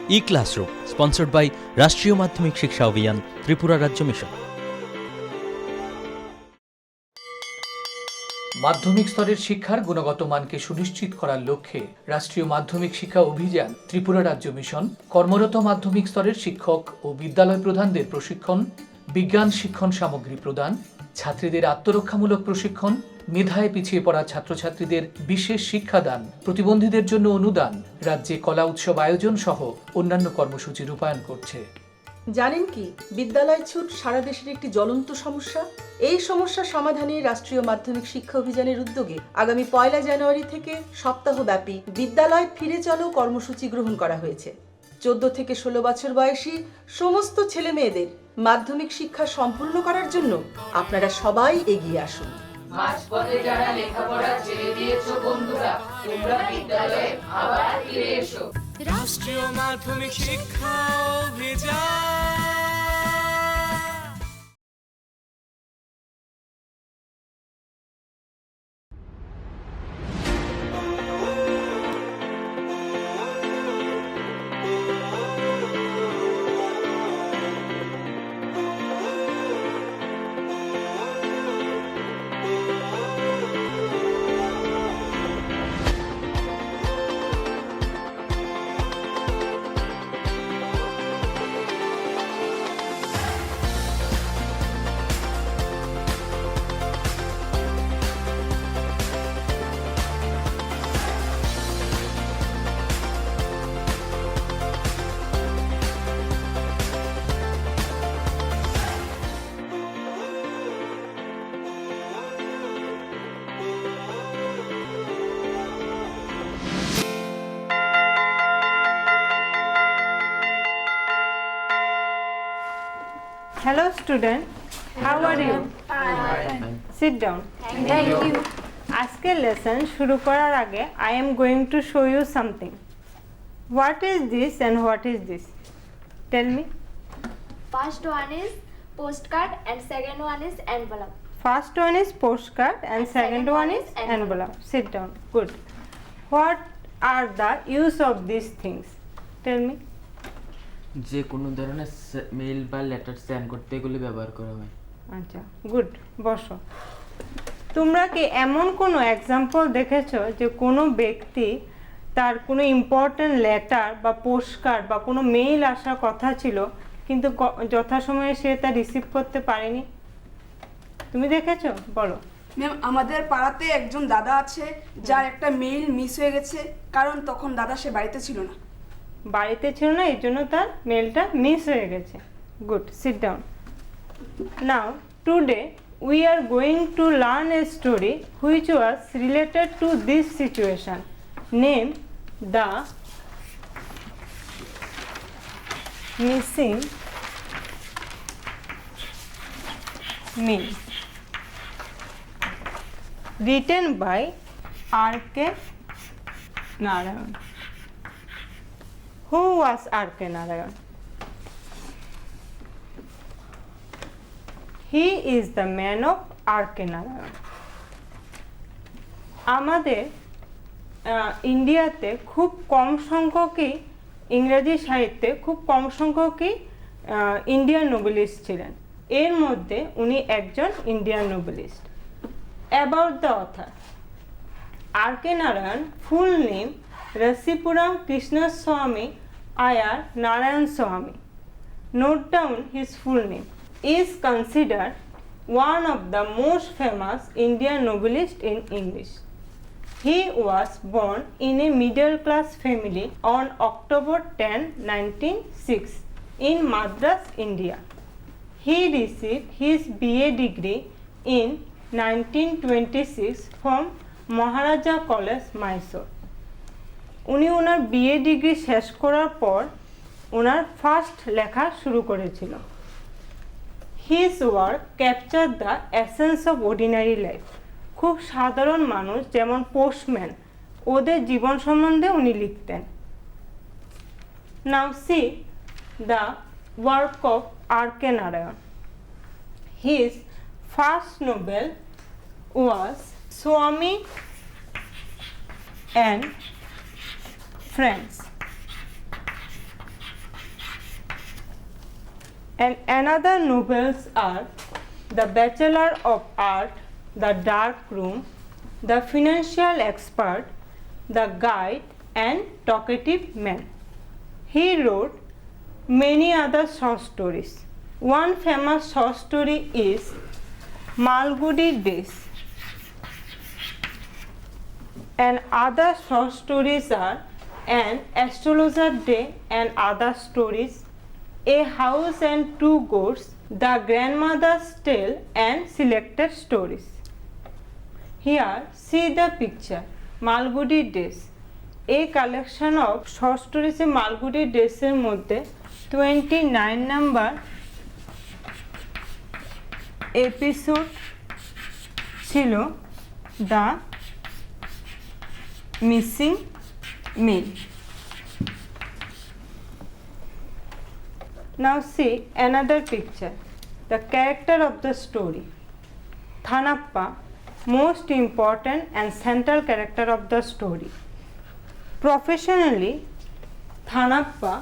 E-Classroom, sponsored by রাষ্ট্রীয় মাধ্যমিক শিক্ষা অভিযান, ত্রিপুরা রাজ্য মিশন। মাধ্যমিক স্তরের শিক্ষার গুণগত মানকে সুনিশ্চিত করার লক্ষ্যে রাষ্ট্রীয় মাধ্যমিক শিক্ষা অভিযান, ত্রিপুরা রাজ্য মিশন কর্মরত মাধ্যমিক স্তরের শিক্ষক ও বিদ্যালয় প্রধানদের প্রশিক্ষণ, বিজ্ঞান শিক্ষণ সামগ্রী প্রদান, ছাত্রীদের আত্মরক্ষামূলক প্রশিক্ষণ, মেধায় পিছিয়ে পড়া ছাত্রছাত্রীদের বিশেষ শিক্ষাদান, প্রতিবন্ধীদের জন্য অনুদান, রাজ্যে কলা উৎসব আয়োজন সহ অন্যান্য কর্মসূচি রূপায়ণ করছে। জানেন কি, বিদ্যালয় ছুট সারা দেশের একটি জ্বলন্ত সমস্যা। এই সমস্যা সমাধানে রাষ্ট্রীয় মাধ্যমিক শিক্ষা অভিযানের উদ্যোগে আগামী 1 জানুয়ারি থেকে সপ্তাহব্যাপী বিদ্যালয় ফিরে চলো কর্মসূচি গ্রহণ করা হয়েছে। 14 থেকে 16 বছর বয়সী সমস্ত ছেলে মেয়েদের মাধ্যমিক শিক্ষা সম্পূর্ণ করার জন্য আপনারা সবাই এগিয়ে আসুন। মাঝপথে যারা লেখাপড়া ছেড়ে দিয়েছো বন্ধুরা, তোমরা বিদ্যালয়ে আবার ফিরে এসো। রাষ্ট্রীয় মাধ্যমিক শিক্ষা অভিযান। Hello student, how are you? Fine. Sit down. Thank you. আজকের লেসন শুরু করার আগে I am going to show you something. What is this and what is this? Tell me. First one is postcard and second one is envelope. First one is postcard and second one is envelope. Sit down. Good. What are the use of these things? Tell me. যে কোনো ধরনের mail বা letter send করতে এগুলি ব্যবহার করা হয়। আচ্ছা, গুড, বসো। তোমরা কি এমন কোনো এক্সাম্পল দেখেছো যে কোনো ব্যক্তি তার কোনো ইম্পর্টেন্ট লেটার বা পোস্টকার্ড বা কোনো মেইল আসার কথা ছিল কিন্তু যথাসময়ে সে তা রিসিভ করতে পারেনি? তুমি দেখেছো? বলো। ম্যাম, আমাদের পাড়াতে একজন দাদা আছে যার একটা মেইল মিস হয়ে গেছে, কারণ তখন দাদা সে বাড়িতে ছিল না। বাড়িতে ছিল না, এই জন্য তার মেলটা মিস হয়ে গেছে। Good, sit down. Now today we are going to learn a story which was related to this situation, named The Missing Mill, written by R.K. Narayan. Who was R.K. Narayan? He is the man of R.K. Narayan. আমাদের ইন্ডিয়াতে খুব কম সংখ্যকই ইংরেজি সাহিত্যে খুব কম সংখ্যকই Indian noblest ছিলেন। এর মধ্যে উনি একজন Indian noblest. About the author, R.K. Narayan full name Rasipuram Krishnaswamy Iyer Narayan Swamy. Note down his full name. Is considered one of the most famous Indian novelists in English. He was born in a middle class family on October 10, 1906 in Madras, India. He received his BA degree in 1926 from Maharaja College, Mysore. উনি ওনার BA degree শেষ করার পর ওনার first লেখা শুরু করেছিল। His work capture the essence of ordinary life. খুব সাধারণ মানুষ যেমন পোস্টম্যান, ওদের জীবন সম্বন্ধে উনি লিখতেন। Now see the work of R.K. Narayan. His first novel was Swamy and Friends. And another novels are The Bachelor of Art, The Dark Room, The Financial Expert, The Guide, and Talkative Man. He wrote many other short stories. One famous short story is Malgudi Days. And other short stories are An Astrologer Day and Other Stories, A House and Two Goats, The Grandmother's Tale, and Selected Stories. Here, see the picture, Malgudi Days. A collection of short stories in Malgudi Days এর মধ্যে 29 number episode ছিল The Missing Mail. Now see another picture, the character of the story. Thanappa, most important and central character of the story. Professionally, Thanappa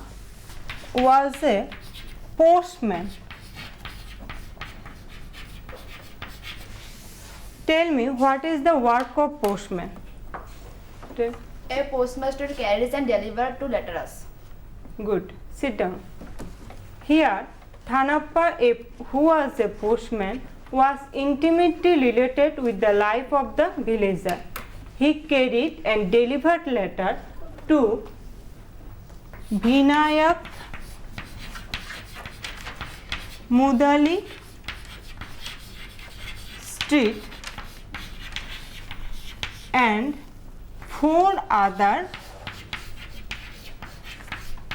was a postman. Tell me, what is the work of postman? A postmaster carries and delivers to letters. Good. Sit down. Here, Thanappa, who was a postman, was intimately related with the life of the villager. He carried and delivered letter to Vinayak Mudali Street and 4 other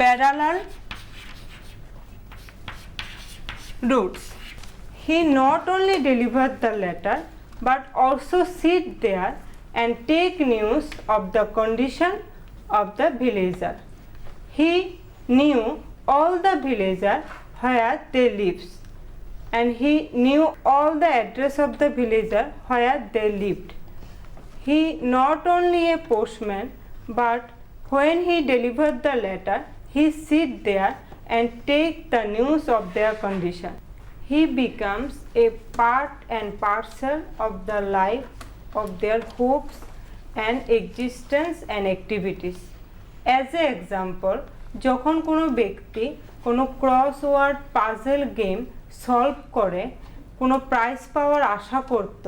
parallel routes. He not only delivered the letter but also sit there and take news of the condition of the villager. He knew all the villager where they lives, and he knew all the address of the villager where they lived. He not only a postman, but when he delivered the letter, he sit there and take the news of their condition. He becomes a part and parcel of the life of their hopes and existence and activities. As an example, যখন কোনো ব্যক্তি কোনো crossword puzzle game solve করে কোনো prize পাওয়ার আশা করত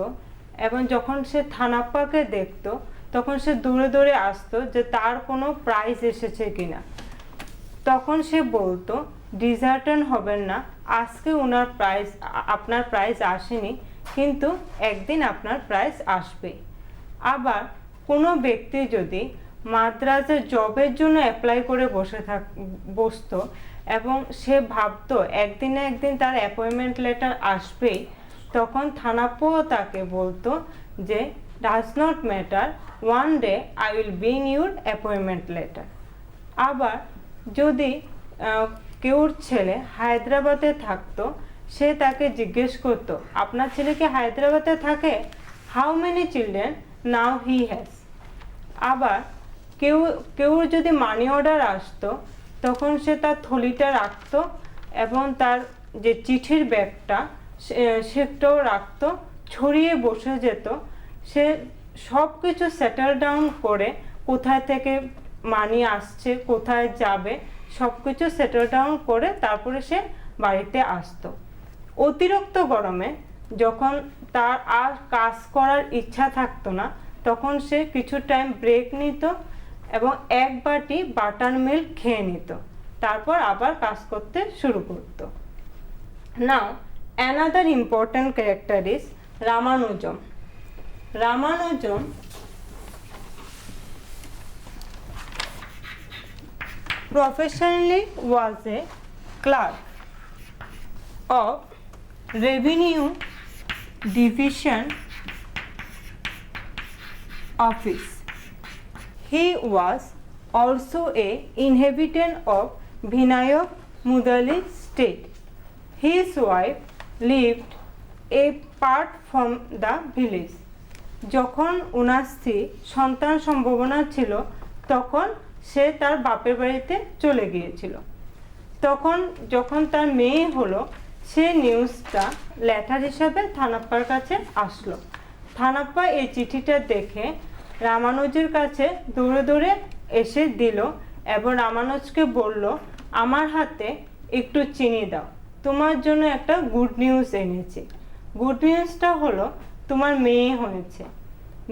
এবং যখন সে থানাপ্পাকে দেখতো তখন সে দৌড়ে দৌড়ে আসতো যে তার কোনো প্রাইজ এসেছে কিনা। তখন সে বলতো ডিজার্টন হবেন না, আজকে আপনার প্রাইজ আসেনি, কিন্তু একদিন আপনার প্রাইজ আসবে। আবার কোনো ব্যক্তি যদি মাদ্রাজে জবের জন্য অ্যাপ্লাই করে বসতো এবং সে ভাবতো একদিন না একদিন তার অ্যাপয়েন্টমেন্ট লেটার আসবেই, তখন থানাপ্পাও তাকে বলতো যে does not matter, one day I will bring your appointment letter. আবার যদি কেউর ছেলে হায়দ্রাবাদে থাকতো, সে তাকে জিজ্ঞেস করতো আপনার ছেলে কি হায়দ্রাবাদে থাকে, how many children now he has. আবার কেউর যদি মানি অর্ডার আসতো তখন সে তার থলিটা রাখতো এবং তার যে চিঠির ব্যাগটা সেটাও রাখতো, ছড়িয়ে বসে যেত। সে সব কিছু সেটেল ডাউন করে কোথায় থেকে মানি আসছে, কোথায় যাবে, সব কিছু সেটেল ডাউন করে তারপরে সে বাড়িতে আসতো। অতিরিক্ত গরমে যখন তার আর কাজ করার ইচ্ছা থাকতো না, তখন সে কিছু টাইম ব্রেক নিত এবং এক বাটি বাটার মিল্ক খেয়ে নিত, তারপর আবার কাজ করতে শুরু করত। নাও another important character is Ramanujam. Ramanujam professionally was a clerk of Revenue Division Office. He was also a inhabitant of Vinayak Mudali state. His wife lived apart from the village. যখন ওনার স্ত্রী সন্তান সম্ভাবনা ছিল তখন সে তার বাপের বাড়িতে চলে গিয়েছিল। তখন যখন তার মেয়ে হলো, সে নিউজটা লেটার হিসাবে থানাপ্পার কাছে আসলো। থানাপ্পা এই চিঠিটা দেখে রামানুজের কাছে দৌড়ে দৌড়ে এসে দিল এবং রামানুজকে বলল, আমার হাতে একটু চিনি দাও, তোমার জন্য একটা গুড নিউজ এনেছি। গুড নিউজটা হলো তোমার মেয়ে হয়েছে।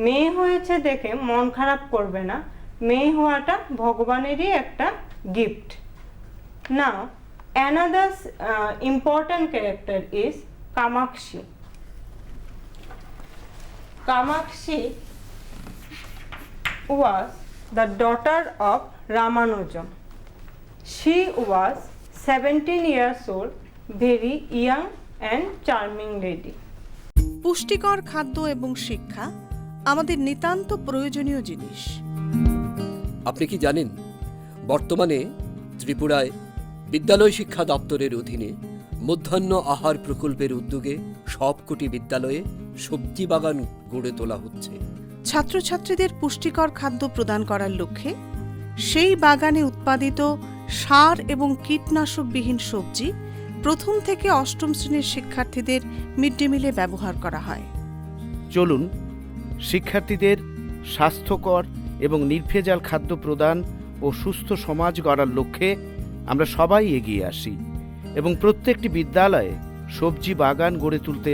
মেয়ে হয়েছে দেখে মন খারাপ করবে না, মেয়ে হওয়াটা ভগবানেরই একটা gift. Now another important character is Kamakshi. Kamakshi was the daughter of Ramanujam. She was 17 years old, very young and charming lady. পুষ্টিকর খাদ্য এবং শিক্ষা আমাদের নিতান্ত প্রয়োজনীয় জিনিস। আপনি কি জানেন, বর্তমানে ত্রিপুরায় বিদ্যালয় শিক্ষা দপ্তরের অধীনে মধ্যাহ্ন আহার প্রকল্পের উদ্যোগে সবকটি বিদ্যালয়ে সবজি বাগান গড়ে তোলা হচ্ছে। ছাত্রছাত্রীদের পুষ্টিকর খাদ্য প্রদান করার লক্ষ্যে সেই বাগানে উৎপাদিত সার এবং কীটনাশকবিহীন সবজি প্রথম থেকে অষ্টম শ্রেণীর শিক্ষার্থীদের মিড ডে মিলে ব্যবহার করা হয়। চলুন শিক্ষার্থীদের স্বাস্থ্যকর এবং নির্ভেজাল খাদ্য প্রদান ও সুস্থ সমাজ গড়ার লক্ষ্যে আমরা সবাই এগিয়ে আসি এবং প্রত্যেকটি বিদ্যালয়ে সবজি বাগান গড়ে তুলতে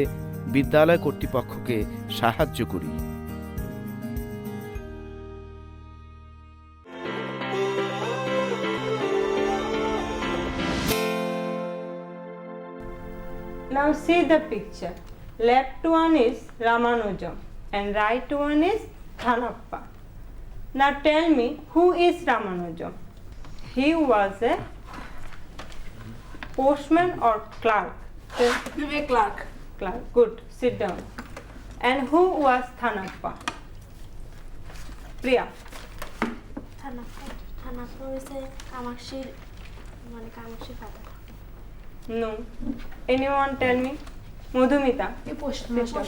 বিদ্যালয় কর্তৃপক্ষকে সাহায্য করি। Now see the picture. Left one is Ramanujam and right one is Thanappa. Now tell me, who is Ramanujam? He was a postman or clerk? A clerk. Clerk. Good. Sit down. And who was Thanappa? Priya. Thanappa is a Kamakshi father. No. Anyone tell me? Madhumita. A postmaster.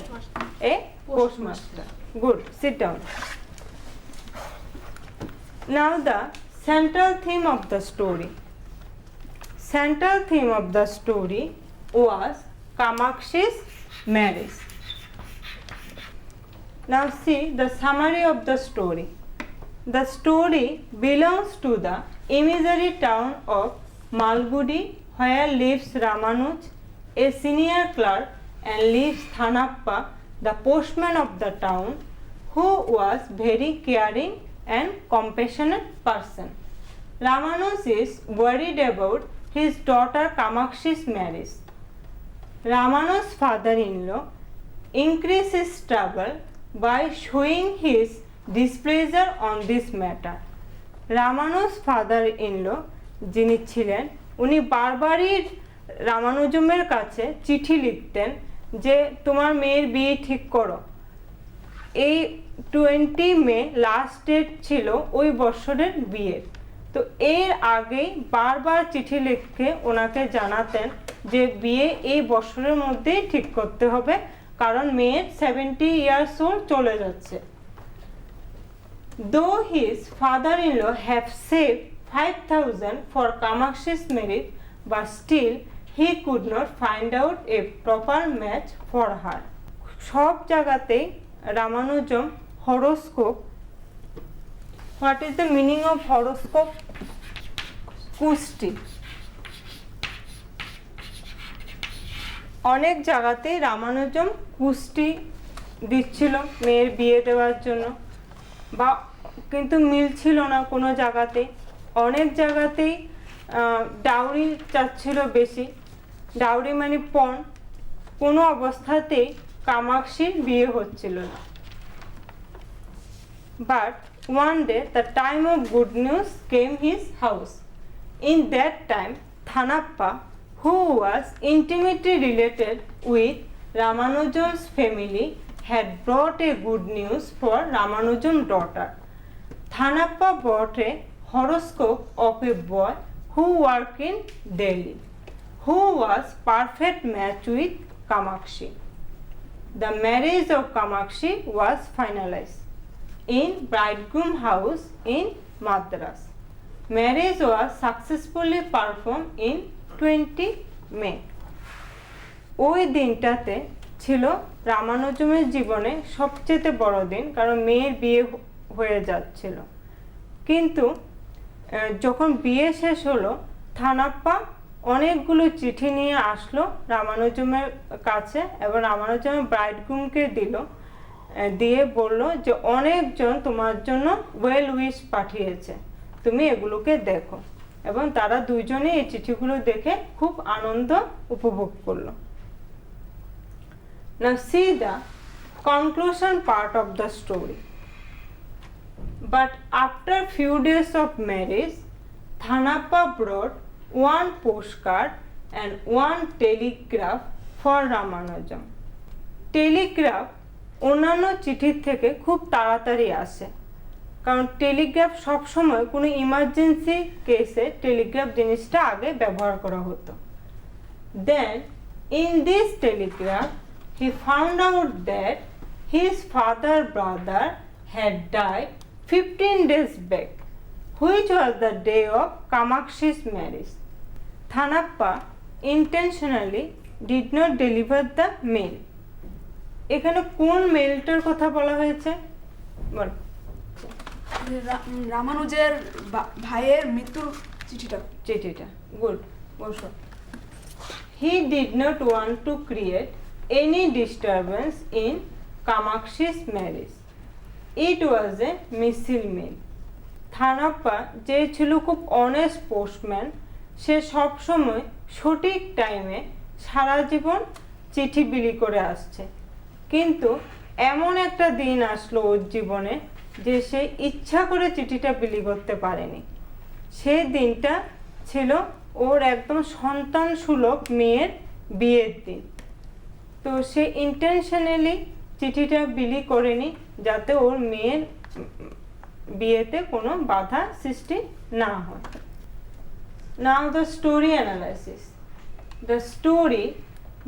A postmaster. Good. Sit down. Now the central theme of the story. Central theme of the story was Kamakshi's marriage. Now see the summary of the story. The story belongs to the imaginary town of Malgudi, where lives Ramanuj, a senior clerk, and lives Thanappa, the postman of the town, who was very caring and compassionate person. Ramanuj is worried about his daughter Kamakshi's marriage. Ramanuj's father-in-law increased his trouble by showing his displeasure on this matter. Ramanuj's father-in-law যিনি ছিলেন, উনি বারবারই রামানুজমের কাছে চিঠি লিখতেন যে তোমার মেয়ের বিয়ে ঠিক করো। এই 20 মে লাস্ট ডেট ছিল ওই বছরের বিয়ের। তো এর আগেই বারবার চিঠি লিখে ওনাকে জানাতেন যে বিয়ে এই বছরের মধ্যেই ঠিক করতে হবে, কারণ মেয়ের 70 ইয়ার্স ওল্ড চলে যাচ্ছে। Though his father-in-law have saved 5,000 for Kamakshi's marriage, but still he could not find out a proper match for her. সব জায়গাতেই Ramanujan horoscope, what is the meaning of horoscope? কুষ্টি। অনেক জায়গাতেই রামানুজম কুষ্টি দিচ্ছিল মেয়ের বিয়ে দেওয়ার জন্য, বা কিন্তু মিলছিল না কোনো জায়গাতে। অনেক জায়গাতেই ডাউরি চাচ্ছিল বেশি, ডাউরি মানে পণ, কোনো অবস্থাতেই কামাক্ষীর বিয়ে হচ্ছিল না। But one day the time of good news came his house. In that time, Thanappa, who was intimately related with Ramanujam's family, had brought a good news for Ramanujam's daughter. Thanappa brought a horoscope of a boy who worked in Delhi, who was perfect match with Kamakshi. The marriage of Kamakshi was finalized in bridegroom house in Madras. Marriage was successfully performed in 20 May. ওই দিনটাতে ছিল রামানুজমের জীবনে সবচেয়ে বড় দিন, কারণ মেয়ের বিয়ে হয়ে যাচ্ছিল। কিন্তু যখন বিয়ে শেষ হলো, থানাপ্পা অনেকগুলো চিঠি নিয়ে আসলো রামানুজমের কাছে এবং রামানুজমের ব্রাইডগ্রুমকে দিয়ে বলল যে অনেকজন তোমার জন্য ওয়েল উইশ পাঠিয়েছে, তুমি এগুলোকে দেখো। এবং তারা দুইজনে এই চিঠিগুলো দেখে খুব আনন্দ উপভোগ করলো। Now see the conclusion part of the story. But after few days of marriage, Thanappa brought one postcard and one telegraph for Ramanujam. Telegraph অন্যান্য চিঠির থেকে খুব তাড়াতাড়ি আসে, কারণ টেলিগ্রাফ সবসময় কোনো ইমার্জেন্সি কেসে টেলিগ্রাফ জিনিসটা আগে ব্যবহার করা হতো। Then in this telegraph he found out that his brother had died 15 days back, which was the day of Kamakshi's marriage. Thanappa intentionally did not deliver the mail. এখানে কোন মেলটার কথা বলা হয়েছে? বল। রামানুজের ভাইয়ের মৃত্যুর চিঠিটা। গুড, বসো। He did not want to create any disturbance in Kamakshi's marriage. It was a missile mail. থানাপ্পা যে ছিল খুব অনেস্ট পোস্টম্যান, সে সবসময় সঠিক টাইমে সারা জীবন চিঠি বিলি করে আসছে। কিন্তু এমন একটা দিন আসলো ওর জীবনে যে সে ইচ্ছা করে চিঠিটা বিলি করতে পারেনি। সেই দিনটা ছিল ওর একদম সন্তান সুলভ মেয়ের বিয়ের দিন। তো সে ইন্টেনশনালি চিঠিটা বিলি করেনি যাতে ওর মেয়ের বিয়েতে কোনো বাধা সৃষ্টি না হয়। Now the story analysis. The story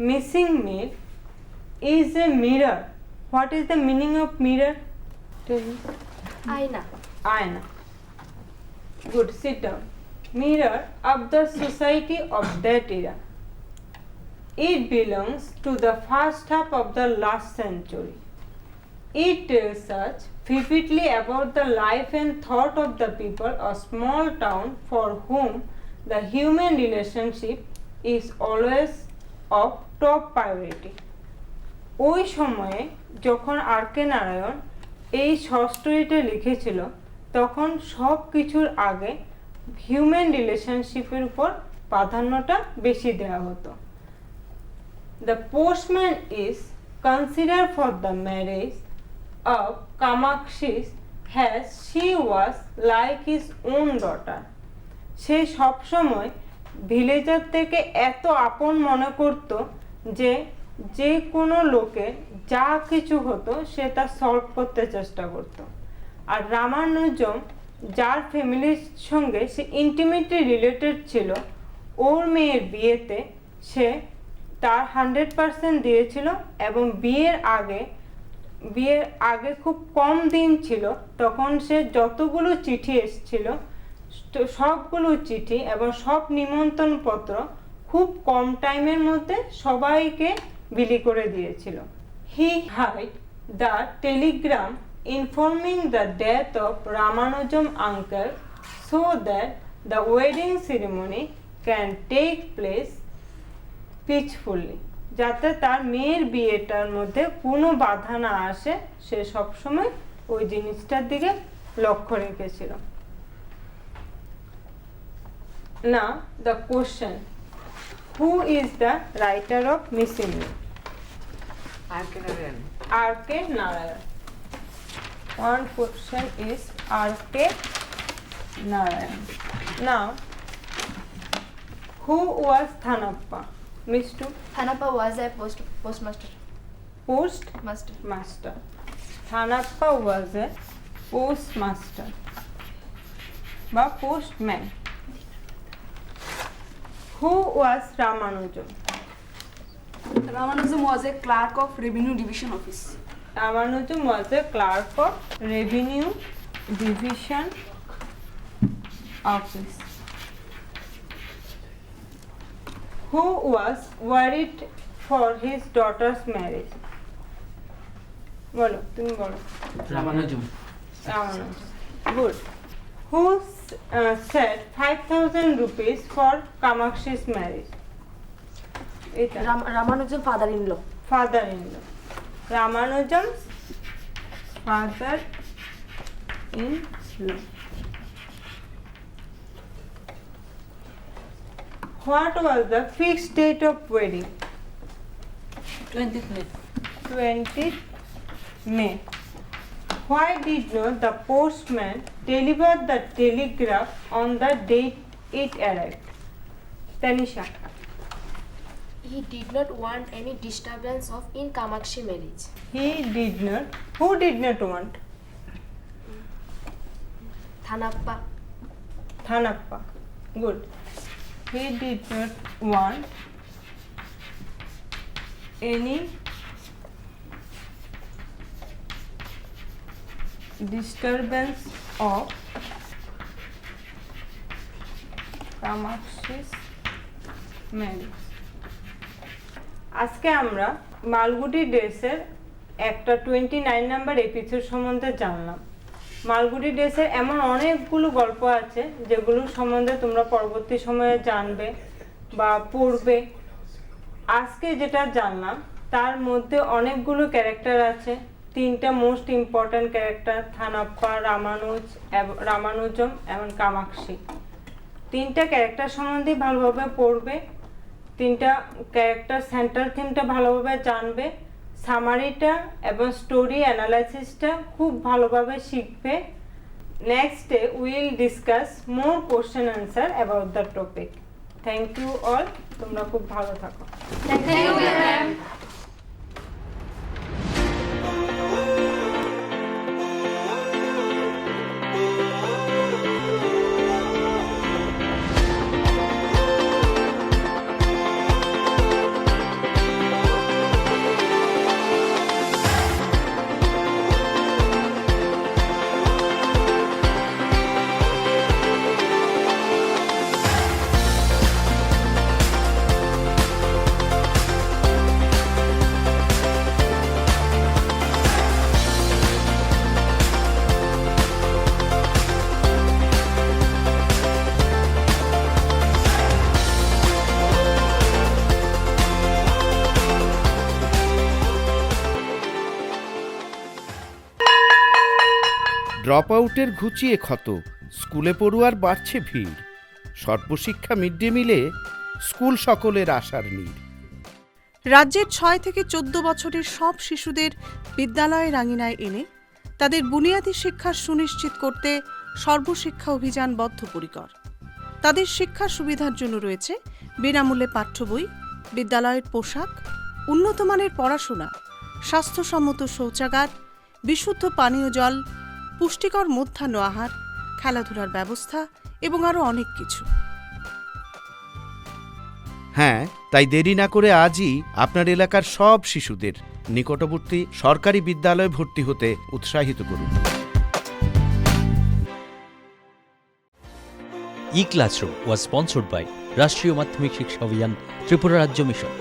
Missing Mail is a mirror. What is the meaning of mirror? Tell me. Aina. Good, sit down. Mirror of the society of that era. It belongs to the first half of the last century. It tells us vividly about the life and thought of the people of small town for whom the human relationship is always of top priority. ওই সময়ে যখন R K. Narayan এই short স্টোরিটা লিখেছিল, তখন সব কিছুর আগে হিউম্যান রিলেশনশিপের উপর প্রাধান্যটা বেশি দেওয়া হতো। The postman is considered for the marriage of Kamakshi as she was like his own daughter. সে সবসময় ভিলেজার থেকে এত আপন মনে করত যে কোনো লোকে যা কিছু হতো সে তা সলভ করতে চেষ্টা করত। আর রামানুজম যার ফ্যামিলির সঙ্গে সে ইন্টিমেটলি রিলেটেড ছিল, ওর মেয়ের বিয়েতে সে তার 100% দিয়েছিল। এবং বিয়ের আগে খুব কম দিন ছিল, তখন সে যতগুলো চিঠি এসেছিল সবগুলো চিঠি এবং সব নিমন্ত্রণ পত্র খুব কম টাইমের মধ্যে সবাইকে বিলি করে দিয়েছিল। He hid the telegram informing the death of Ramanujam uncle so that the wedding ceremony can take place peacefully. যাতে তার মেয়ের বিয়েটার মধ্যে কোনো বাধা না আসে, সে সবসময় ওই জিনিসটার দিকে লক্ষ্য রেখেছিল। Now the question, who is the writer of Missing Mail? R.K. Narayan. One question is R.K. Narayan. Now, who was Thanappa? Mr. Thanappa was a postmaster. Postmaster. Thanappa was a postmaster. বা postman. Who was Ramanujam? Ramanujam was a clerk of Revenue Division Office. Ramanujam was a clerk of Revenue Division office. Who was worried for his daughter's marriage? বলো তুমি বলো Ramanujan. Good. Who said 5,000 rupees for Kamakshi's marriage? এটা Ramanujan father-in-law. father-in-law. Ramanujam's father-in-law. What was the fixed date of wedding? 20th May. 20th May. Why did not the postman deliver the telegraph on the date it arrived? Tanisha. He did not want any disturbance of in Kamakshi marriage. He did not. Who did not want? Thanappa. Thanappa. Good. He did not want any disturbance of Kamakshi's marriage. আজকে আমরা মালগুডি ডেসের একটা 29 number episode সম্বন্ধে জানলাম। মালগুডি ডেসের এমন অনেকগুলো গল্প আছে যেগুলো সম্বন্ধে তোমরা পরবর্তী সময়ে জানবে বা পড়বে। আজকে যেটা জানলাম তার মধ্যে অনেকগুলো ক্যারেক্টার আছে। তিনটা মোস্ট ইম্পর্ট্যান্ট ক্যারেক্টার থানাপ্পা, রামানুজম এবং কামাক্ষী। তিনটা ক্যারেক্টার সম্বন্ধে ভালোভাবে পড়বে, তিনটা ক্যারেক্টার সেন্টার থিমটা ভালোভাবে জানবে, সামারিটা এবং স্টোরি অ্যানালাইসিসটা খুব ভালোভাবে শিখবে। Next day will discuss more question answer about the topic. Thank you all, তোমরা খুব ভালো থাকো। Thank you, ma'am. ড্রপ আউটের ঘুচিয়ে ক্ষত, স্কুলে পড়ুয়ার বাড়ছে ভিড়, সর্বশিক্ষা মিড ডে মিলে স্কুল সকলের আশার নীড়। রাজ্যের 6 থেকে 14 বছরের সব শিশুদের বিদ্যালয়ের আঙিনায় এনে তাদের বুনিয়াদী শিক্ষা সুনিশ্চিত করতে সর্বশিক্ষা অভিযান বদ্ধপরিকর। তাদের শিক্ষার সুবিধার জন্য রয়েছে বিনামূল্যে পাঠ্য বই, বিদ্যালয়ের পোশাক, উন্নতমানের পড়াশোনা, স্বাস্থ্যসম্মত শৌচাগার, বিশুদ্ধ পানীয় জল, পুষ্টিকর মধ্যাহ্ন আহার, খেলাধুলার ব্যবস্থা এবং আরও অনেক কিছু। হ্যাঁ, তাই দেরি না করে আজই আপনার এলাকার সব শিশুদের নিকটবর্তী সরকারি বিদ্যালয়ে ভর্তি হতে উৎসাহিত করুন। E-Classroom was sponsored by রাষ্ট্রীয় মাধ্যমিক শিক্ষা অভিযান ত্রিপুরা রাজ্য মিশন।